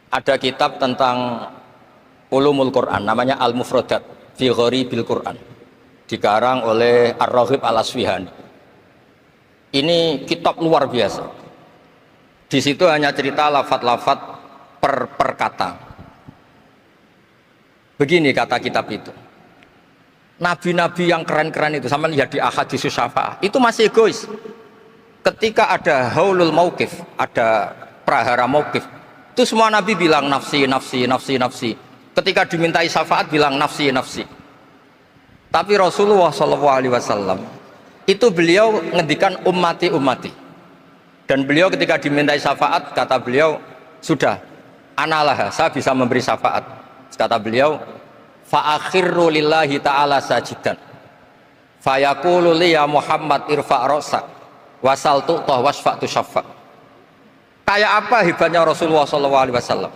Ada kitab tentang ulumul Quran namanya Al-Mufradat fi Gharibil Quran, dikarang oleh Ar-Raghib Al-Asfihani. Ini kitab luar biasa. Di situ hanya cerita lafat-lafat per kata. Begini kata kitab itu. Nabi-nabi yang keren-keren itu, sama lihat di Ahaditsus Syafa'ah, itu masih egois. Ketika ada haulul mauqif, ada prahara mauqif, itu semua nabi bilang nafsi, nafsi, nafsi, nafsi. Ketika dimintai syafaat bilang nafsi, nafsi. Tapi Rasulullah SAW itu beliau ngendikan ummati, ummati. Dan beliau ketika dimintai syafaat kata beliau, sudah, analah, saya bisa memberi syafaat. Kata beliau, fa'akhirru lillahi ta'ala sajidan fayaqulu li ya Muhammad irfa' ra'sak wasal tu'tah wasfa'tu syaffa'. Kayak apa hebatnya Rasulullah SAW?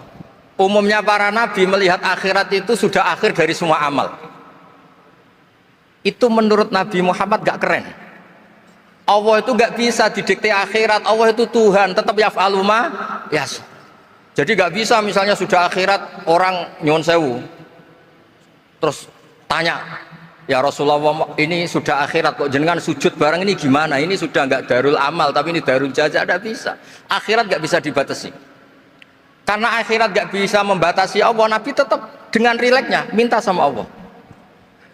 Umumnya para nabi melihat akhirat itu sudah akhir dari semua amal. Itu menurut Nabi Muhammad gak keren. Allah itu gak bisa didikte akhirat. Allah itu Tuhan, tetap yaf'alu ma yasha. Jadi gak bisa misalnya sudah akhirat orang nyuwun sewu terus tanya, ya Rasulullah ini sudah akhirat kok jenengan sujud bareng ini gimana? Ini sudah nggak darul amal tapi ini darul jaza. Tidak bisa. Akhirat nggak bisa dibatasi. Karena akhirat nggak bisa membatasi Allah, Nabi tetap dengan rileksnya minta sama Allah.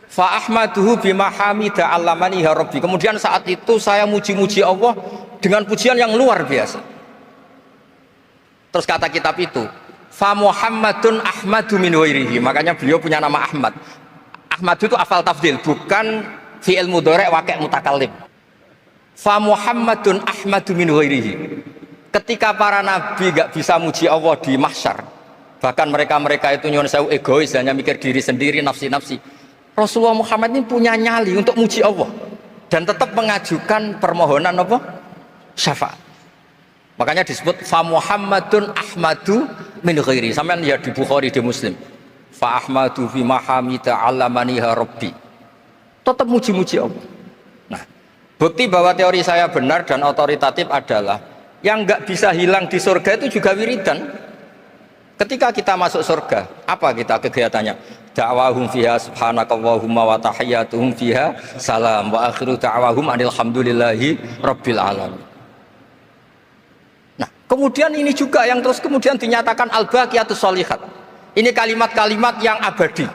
Fa ahmaduhu bima hamida allamani ya rabbi. Kemudian saat itu saya muji-muji Allah dengan pujian yang luar biasa. Terus kata kitab itu, fa Muhammadun Ahmadu min ghairihi. Makanya beliau punya nama Ahmad. Ahmad itu afal tafdil, bukan fi'il mudhari' waqi' mutakallim. Fa Muhammadun Ahmadu min ghairihi. Ketika para nabi gak bisa muji Allah di mahsyar, bahkan mereka-mereka itu nyuwun sewu egois, hanya mikir diri sendiri, nafsi-nafsi. Rasulullah Muhammad ini punya nyali untuk muji Allah dan tetap mengajukan permohonan apa? Syafaat. Makanya disebut fa Muhammadun Ahmadu min ghairi. Sampeyan lihat di Bukhari, di Muslim. Fa Ahmadu fi mahamida allamaniha rabbi. Tetap muji-muji Allah. Nah, bukti bahwa teori saya benar dan otoritatif adalah yang nggak bisa hilang di surga itu juga wiridan. Ketika kita masuk surga, apa kita kegiatannya? Da'wahum fiha subhanakallahumma wa tahiyyatuhum fiha salam wa akhiru da'wahum alhamdulillahi rabbil alamin. Kemudian ini juga yang terus kemudian dinyatakan al-baqiyatus sholihat. Ini kalimat-kalimat yang abadi.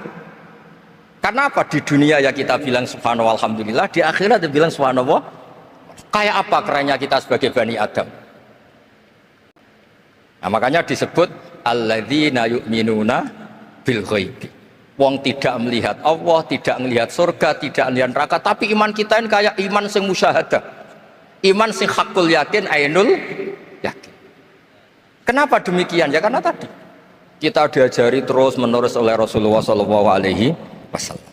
Karena apa? Di dunia ya kita bilang subhanallah alhamdulillah, di akhirat dia bilang subhanallah. Kayak apa kerennya kita sebagai Bani Adam. Nah, makanya disebut alladzina yu'minuna bil ghaibi. Wong tidak melihat Allah, tidak melihat surga, tidak melihat neraka, tapi iman kita ini kayak iman sing musyahadah. Iman sing hakul yakin, ainul yakin. Kenapa demikian? Ya karena tadi kita diajari terus menerus oleh Rasulullah SAW.